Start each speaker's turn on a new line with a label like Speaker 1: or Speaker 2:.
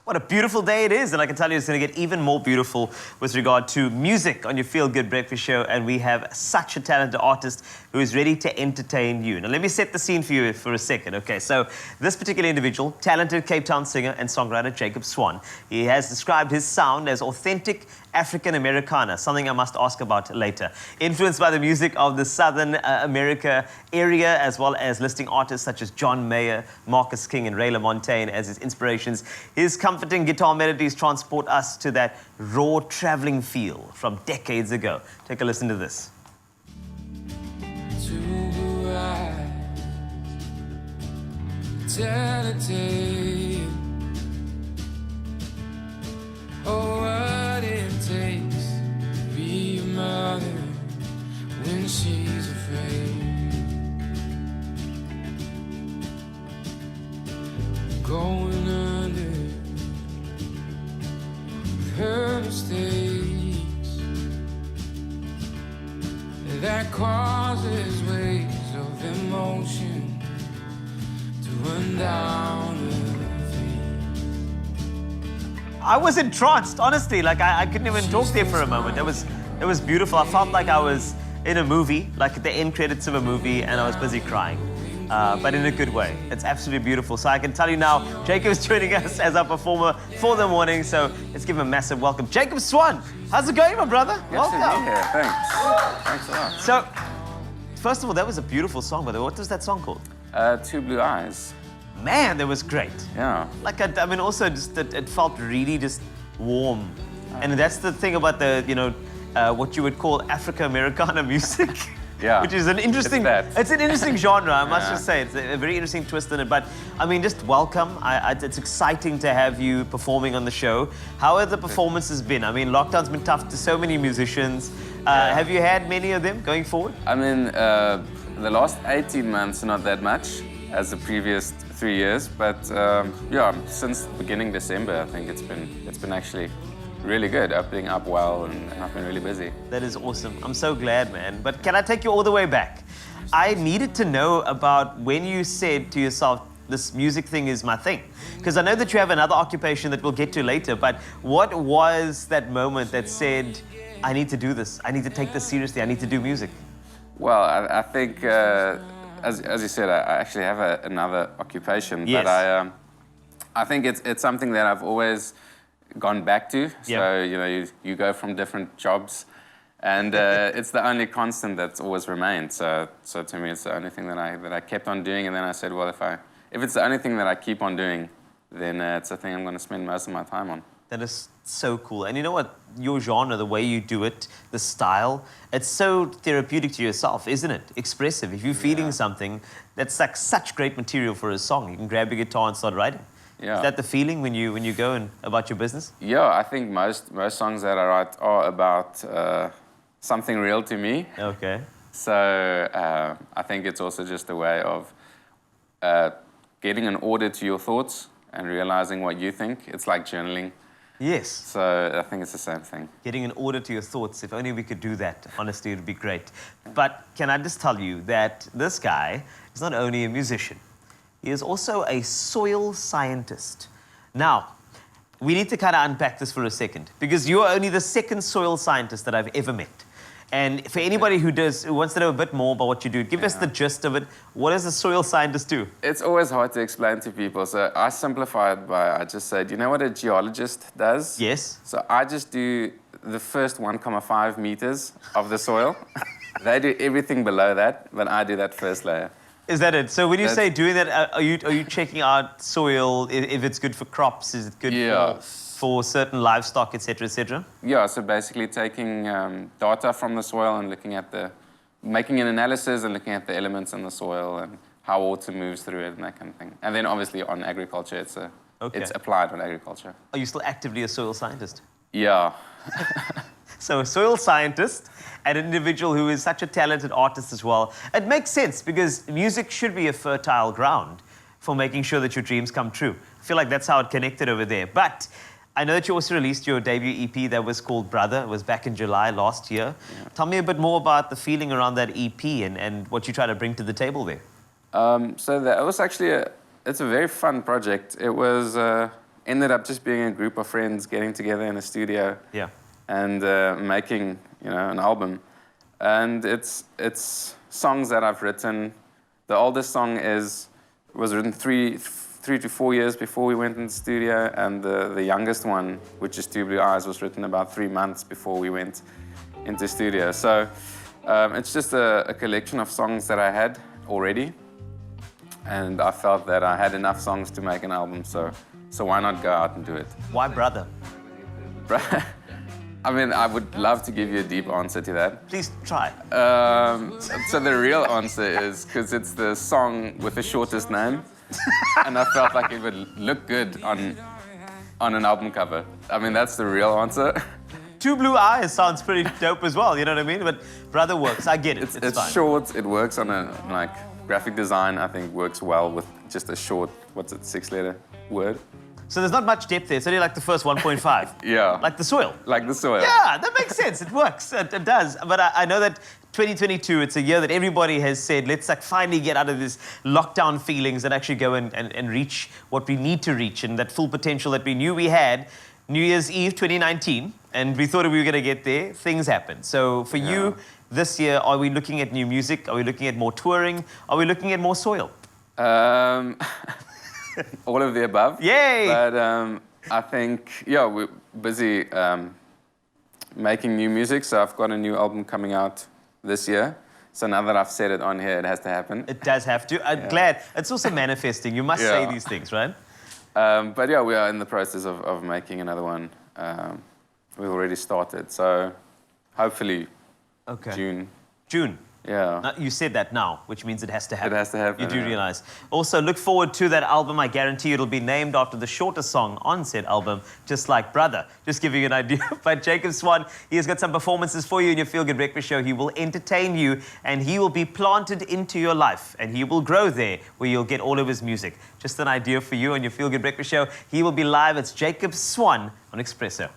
Speaker 1: What a beautiful day it is, and I can tell you it's going to get even more beautiful with regard to music on your Feel Good Breakfast Show, and we have such a talented artist who is ready to entertain you. Now, let me set the scene for you for a second, okay? So, this particular individual, talented Cape Town singer and songwriter Jacob Swann, he has described his sound as authentic African Americana, something I must ask about later. Influenced by the music of the Southern America area, as well as listing artists such as John Mayer, Marcus King, and Ray LaMontagne as his inspirations, his comforting guitar melodies transport us to that raw traveling feel from decades ago. Take a listen to this.
Speaker 2: Oh, what it takes to be a mother when she's afraid. Going under with her mistakes that causes waves of emotion to run down her face.
Speaker 1: I was entranced, honestly. Like, I couldn't even talk there for a moment. It was beautiful. I felt like I was in a movie, like at the end credits of a movie, and I was busy crying. But in a good way. It's absolutely beautiful. So I can tell you now, Jacob is joining us as our performer for the morning. So let's give him a massive welcome. Jacob Swann, how's it going, my brother?
Speaker 3: Welcome. Yeah, thanks. Thanks a lot.
Speaker 1: So, first of all, that was a beautiful song, by the way. What was that song called?
Speaker 3: Two Blue Eyes.
Speaker 1: Man, that was great.
Speaker 3: Yeah.
Speaker 1: Like, I mean, also just it felt really just warm. And that's the thing about the, you know, what you would call African Americana music.
Speaker 3: Yeah.
Speaker 1: Which is an interesting, it's an interesting genre, I must just say. It's a very interesting twist in it. But, I mean, just welcome. It's exciting to have you performing on the show. How have the performances been? I mean, lockdown's been tough to so many musicians. Have you had many of them going forward?
Speaker 3: I mean, the last 18 months, not that much as the previous 3 years. But, yeah, since beginning December, I think it's been actually really good, opening up well, and I've been really busy.
Speaker 1: That is awesome. I'm so glad, man. But can I take you all the way back? I needed to know about when you said to yourself, this music thing is my thing. Because I know that you have another occupation that we'll get to later, but what was that moment that said, I need to do this, I need to take this seriously, I need to do music?
Speaker 3: Well, I think, as you said, I actually have another occupation,
Speaker 1: yes.
Speaker 3: But I think it's something that I've always gone back to. So, you know, you go from different jobs, and it's the only constant that's always remained. So to me, it's the only thing that I kept on doing. And then I said, well, if it's the only thing that I keep on doing, then it's the thing I'm going to spend most of my time on.
Speaker 1: That is so cool. And you know what? Your genre, the way you do it, the style, it's so therapeutic to yourself, isn't it? Expressive. If you're feeling something, that's like such great material for a song. You can grab your guitar and start writing.
Speaker 3: Yeah.
Speaker 1: Is that the feeling when you go and about your business?
Speaker 3: Yeah, I think most songs that I write are about something real to me.
Speaker 1: Okay.
Speaker 3: So I think it's also just a way of getting an order to your thoughts and realizing what you think. It's like journaling.
Speaker 1: Yes.
Speaker 3: So I think it's the same thing.
Speaker 1: Getting an order to your thoughts. If only we could do that. Honestly, it would be great. But can I just tell you that this guy is not only a musician, he is also a soil scientist. Now, we need to kind of unpack this for a second, because you're only the second soil scientist that I've ever met. And for anybody who wants to know a bit more about what you do, give us the gist of it. What does a soil scientist do?
Speaker 3: It's always hard to explain to people. So I simplify it I just say, do you know what a geologist does?
Speaker 1: Yes.
Speaker 3: So I just do the first 1.5 meters of the soil. They do everything below that, but I do that first layer.
Speaker 1: Is that it? So when you say doing that, are you checking out soil, if it's good for crops, is it good for certain livestock, etc., etc.?
Speaker 3: Yeah, so basically taking data from the soil and making an analysis and looking at the elements in the soil and how water moves through it and that kind of thing. And then obviously on agriculture, it's applied on agriculture.
Speaker 1: Are you still actively a soil scientist?
Speaker 3: Yeah.
Speaker 1: So a soil scientist and an individual who is such a talented artist as well. It makes sense, because music should be a fertile ground for making sure that your dreams come true. I feel like that's how it connected over there. But I know that you also released your debut EP that was called Brother. It was back in July last year. Yeah. Tell me a bit more about the feeling around that EP and what you try to bring to the table there.
Speaker 3: So that was actually it's a very fun project. It was ended up just being a group of friends getting together in a studio
Speaker 1: Yeah.
Speaker 3: and making, an album. And it's songs that I've written. The oldest song was written three to 4 years before we went in the studio, and the youngest one, which is Two Blue Eyes, was written about 3 months before we went into studio. So it's just a collection of songs that I had already, and I felt that I had enough songs to make an album, so why not go out and do it?
Speaker 1: Why Brother?
Speaker 3: I mean, I would love to give you a deep answer to that.
Speaker 1: Please try.
Speaker 3: So the real answer is because it's the song with the shortest name, and I felt like it would look good on an album cover. I mean, that's the real answer.
Speaker 1: Two Blue Eyes sounds pretty dope as well, you know what I mean? But Brother works, I get it, it's fine.
Speaker 3: Short, it works on graphic design, I think works well with just a short, 6-letter word.
Speaker 1: So there's not much depth there, it's only like the first 1.5.
Speaker 3: Yeah.
Speaker 1: Like the soil.
Speaker 3: Like the soil.
Speaker 1: Yeah, that makes sense, it works, it does. But I know that 2022, it's a year that everybody has said, let's finally get out of this lockdown feelings and actually go and reach what we need to reach and that full potential that we knew we had. New Year's Eve 2019, and we thought we were going to get there. Things happened. So for you, this year, are we looking at new music? Are we looking at more touring? Are we looking at more soil?
Speaker 3: All of the above.
Speaker 1: Yay!
Speaker 3: But I think, we're busy making new music. So I've got a new album coming out this year. So now that I've said it on here, it has to happen.
Speaker 1: It does have to. I'm glad. It's also manifesting. You must say these things, right?
Speaker 3: But we are in the process of making another one. We've already started. So hopefully June.
Speaker 1: June.
Speaker 3: Yeah.
Speaker 1: Now, you said that now, which means it has to happen.
Speaker 3: It has to happen.
Speaker 1: You do realize. Also, look forward to that album. I guarantee it'll be named after the shortest song on said album, just like Brother. Just giving you an idea. But Jacob Swann, he has got some performances for you in your Feel Good Breakfast show. He will entertain you, and he will be planted into your life, and he will grow there where you'll get all of his music. Just an idea for you on your Feel Good Breakfast show. He will be live. It's Jacob Swann on Expresso.